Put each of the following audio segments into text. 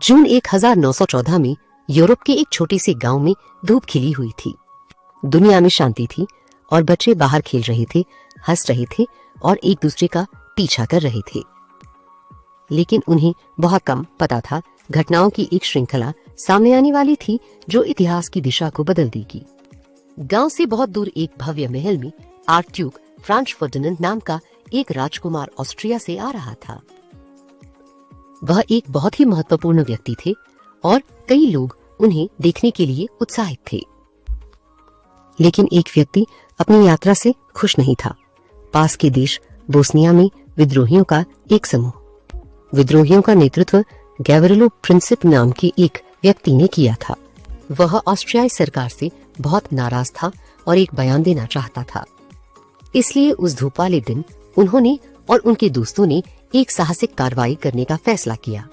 जून 1914 में यूरोप के एक छोटे से गांव में धूप खिली हुई थी। दुनिया में शांति थी और बच्चे बाहर खेल रहे थे, हंस रहे थे और एक दूसरे का पीछा कर रहे थे। लेकिन उन्हें बहुत कम पता था घटनाओं की एक श्रृंखला सामने आने वाली थी जो इतिहास की दिशा को बदल देगी। गांव से बहुत दूर एक भव्य महल में आर्चड्यूक फ्रांज फर्डिनेंड नाम का एक राजकुमार ऑस्ट्रिया से आ रहा था। वह एक बहुत ही महत्वपूर्ण व्यक्ति थे और कई लोग उन्हें देखने के लिए उत्साहित थे। लेकिन एक व्यक्ति अपनी यात्रा से खुश नहीं था। पास के देश बोस्निया में विद्रोहियों का एक समूह। विद्रोहियों का नेतृत्व गैवरिलो प्रिंसिप नाम के एक व्यक्ति ने किया था। वह ऑस्ट्रियाई सरकार से बहुत नाराज था और एक बयान देना चाहता था। इसलिए उस धूप वाले दिन उन्होंने और उनके दोस्तों ने एक साहसिक कार्रवाई करने का फैसला किया।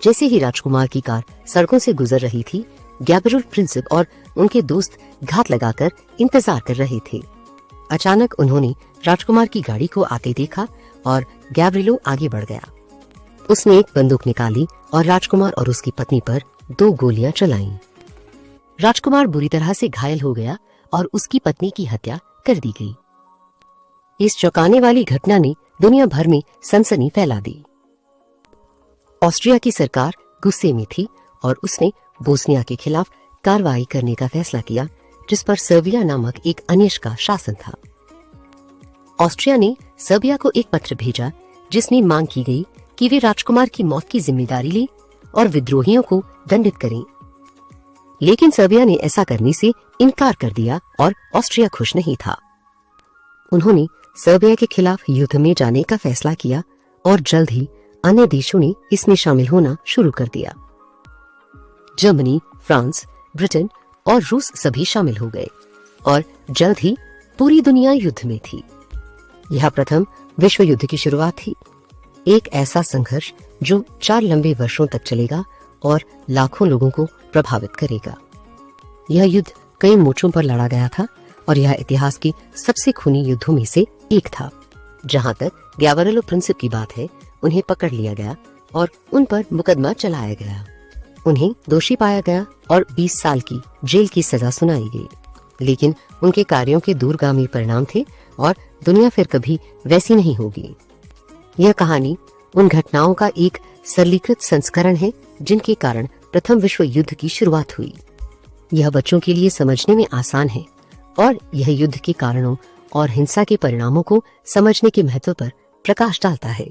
जैसे ही राजकुमार की कार सड़कों से गुजर रही थी, गैब्रिएलो प्रिंसिप और उनके दोस्त घात लगाकर इंतजार कर रहे थे। अचानक उन्होंने राजकुमार की गाड़ी को आते देखा और गैब्रिएलो आगे बढ़ गया। उसने एक बंदूक निकाली और राजकुमार और उसकी पत्नी पर 2 गोलियां चलाईं। राजकुमार बुरी तरह से घायल हो गया और उसकी पत्नी की हत्या कर दी गई। इस चौंकाने वाली घटना ने दुनिया भर में सनसनी फैला दी। ऑस्ट्रिया की सरकार गुस्से में थी और उसने बोस्निया के खिलाफ कार्रवाई करने का फैसला किया, जिस पर सर्बिया नामक एक अन्यश का शासन था। ऑस्ट्रिया ने सर्बिया को एक पत्र भेजा जिसमें मांग की गई कि वे राजकुमार की मौत की जिम्मेदारी लें और विद्रोहियों को दंडित करें। लेकिन सर्बिया ने ऐसा करने से इनकार कर दिया और ऑस्ट्रिया खुश नहीं था। उन्होंने सर्बिया के खिलाफ युद्ध में जाने का फैसला किया और जल्द ही अन्य देशों ने इसमें शामिल होना शुरू कर दिया। जर्मनी, फ्रांस, ब्रिटेन और रूस सभी शामिल हो गए और जल्द ही पूरी दुनिया युद्ध में थी। यह प्रथम विश्व युद्ध की शुरुआत थी, एक ऐसा संघर्ष जो 4 लंबे वर्षों तक चलेगा और लाखों लोगों को प्रभावित करेगा। यह युद्ध कई मोर्चों पर लड़ा गया था और यह इतिहास के सबसे खूनी युद्धों में से एक था। जहां तक गैब्रिएलो प्रिंसिप की बात है, उन्हें पकड़ लिया गया और उन पर मुकदमा चलाया गया। उन्हें दोषी पाया गया और 20 साल की जेल की सजा सुनाई गई। लेकिन उनके कार्यों के दूरगामी परिणाम थे और दुनिया फिर कभी वैसी नहीं होगी। यह कहानी उन घटनाओं का एक सरलीकृत संस्करण है जिनके कारण प्रथम विश्व युद्ध की शुरुआत हुई। यह बच्चों के लिए समझने में आसान है और यह युद्ध के कारणों और हिंसा के परिणामों को समझने के महत्व पर प्रकाश डालता है।